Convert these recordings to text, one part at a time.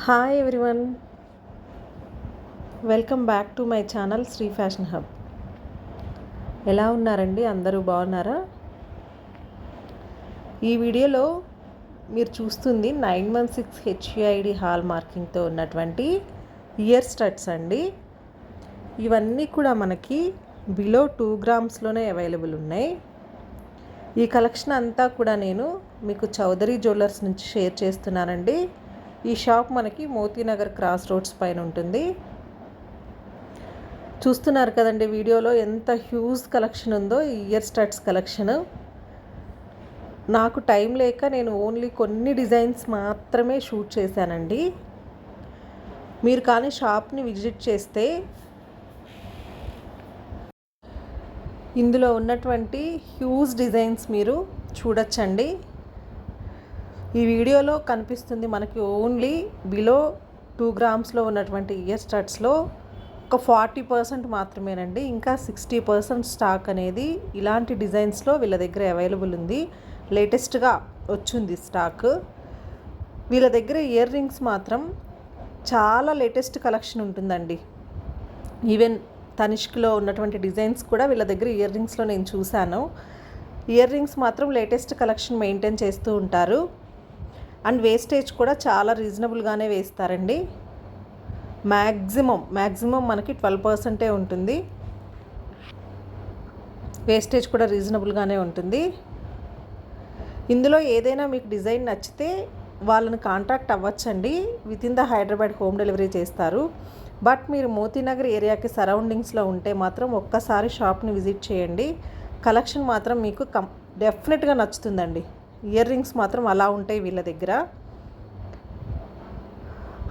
Hi everyone, welcome back to my channel Sri fashion hub. ఎలా ఉన్నారండి? అందరూ బాగున్నారా? ఈ వీడియోలో మీరు చూస్తుంది 916 హెచ్యుఐడి హాల్ మార్కింగ్తో ఉన్నటువంటి ఇయర్ స్టడ్స్ అండి. ఇవన్నీ కూడా మనకి బిలో 2 గ్రామ్స్లోనే అవైలబుల్ ఉన్నాయి. ఈ కలెక్షన్ అంతా కూడా నేను మీకు చౌదరి జ్యువెలర్స్ నుంచి షేర్ చేస్తున్నానండి. ఈ షాప్ మనకి మోతీనగర్ క్రాస్ రోడ్స్ పైన ఉంటుంది. చూస్తున్నారు కదండి వీడియోలో ఎంత హ్యూజ్ కలెక్షన్ ఉందో. ఈ ఇయర్ స్టడ్స్ కలెక్షన్ నాకు టైం లేక నేను ఓన్లీ కొన్ని డిజైన్స్ మాత్రమే షూట్ చేశానండి. మీరు కానీ షాప్ని విజిట్ చేస్తే ఇందులో ఉన్నటువంటి హ్యూజ్ డిజైన్స్ మీరు చూడొచ్చండి. ఈ వీడియోలో కనిపిస్తుంది మనకి ఓన్లీ బిలో 2 గ్రామ్స్లో ఉన్నటువంటి ఇయర్ స్టడ్స్లో ఒక 40% మాత్రమేనండి. ఇంకా 60% స్టాక్ అనేది ఇలాంటి డిజైన్స్లో వీళ్ళ దగ్గర అవైలబుల్ ఉంది. లేటెస్ట్గా వచ్చింది స్టాక్. వీళ్ళ దగ్గర ఇయర్ రింగ్స్ మాత్రం చాలా లేటెస్ట్ కలెక్షన్ ఉంటుందండి. ఈవెన్ తనిష్క్లో ఉన్నటువంటి డిజైన్స్ కూడా వీళ్ళ దగ్గర ఇయర్ రింగ్స్లో నేను చూశాను. ఇయర్ రింగ్స్ మాత్రం లేటెస్ట్ కలెక్షన్ మెయింటైన్ చేస్తూ ఉంటారు. అండ్ వేస్టేజ్ కూడా చాలా రీజనబుల్గానే వేస్తారండి. మ్యాక్సిమం మనకి 12% ఉంటుంది. వేస్టేజ్ కూడా రీజనబుల్గానే ఉంటుంది. ఇందులో ఏదైనా మీకు డిజైన్ నచ్చితే వాళ్ళని కాంటాక్ట్ అవ్వచ్చండి. Within the Hyderabad home delivery చేస్తారు. బట్ మీరు మోతీనగర్ ఏరియాకి సరౌండింగ్స్లో ఉంటే మాత్రం ఒక్కసారి షాప్ని విజిట్ చేయండి. కలెక్షన్ మాత్రం మీకు డెఫినెట్గా నచ్చుతుందండి. ఇయర్ రింగ్స్ మాత్రం అలా ఉంటాయి వీళ్ళ దగ్గర.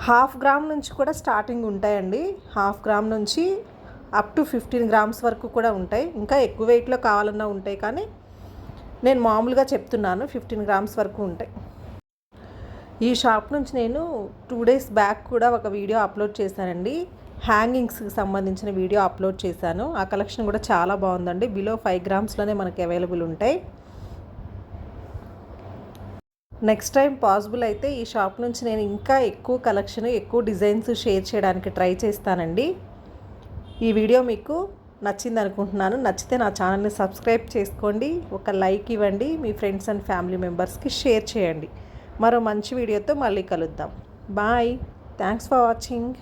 1/2 గ్రామ్ నుంచి కూడా స్టార్టింగ్ ఉంటాయండి. 1/2 గ్రామ్ నుంచి అప్ టు 15 గ్రామ్స్ వరకు కూడా ఉంటాయి. ఇంకా ఎక్కువ వెయిట్లో కావాలన్నా ఉంటాయి, కానీ నేను మామూలుగా చెప్తున్నాను 15 గ్రామ్స్ వరకు ఉంటాయి. ఈ షాప్ నుంచి నేను 2 days బ్యాక్ కూడా ఒక వీడియో అప్లోడ్ చేశానండి. హ్యాంగింగ్స్కి సంబంధించిన వీడియో అప్లోడ్ చేశాను. ఆ కలెక్షన్ కూడా చాలా బాగుందండి. బిలో 5 గ్రామ్స్లోనే మనకి అవైలబుల్ ఉంటాయి. నెక్స్ట్ టైం పాసిబుల్ అయితే ఈ షాప్ నుంచి నేను ఇంకా ఎక్కువ కలెక్షన్, ఎక్కువ డిజైన్స్ షేర్ చేయడానికి ట్రై చేస్తానండి. ఈ వీడియో మీకు నచ్చింది అనుకుంటున్నాను. నచ్చితే నా ఛానల్ని సబ్స్క్రైబ్ చేసుకోండి, ఒక లైక్ ఇవ్వండి, మీ ఫ్రెండ్స్ అండ్ ఫ్యామిలీ మెంబర్స్కి షేర్ చేయండి. మరో మంచి వీడియోతో మళ్ళీ కలుద్దాం. బాయ్. Thanks for watching.